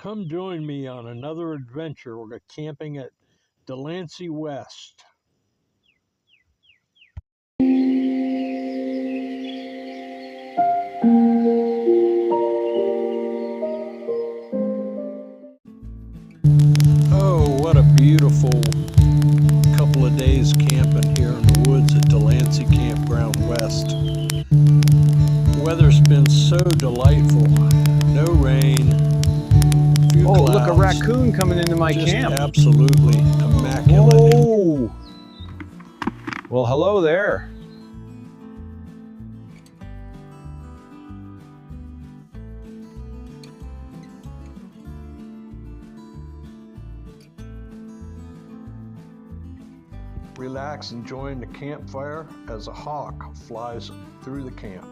Come join me on another adventure. We're camping at Delancey West. Oh, what a beautiful couple of days camping here in the woods at Delancey Campground West. The weather's been so delightful. No rain. Oh, Clouds, look, a raccoon coming into my camp. Absolutely immaculate. Oh! Well, hello there. Relax enjoying the campfire as a hawk flies through the camp.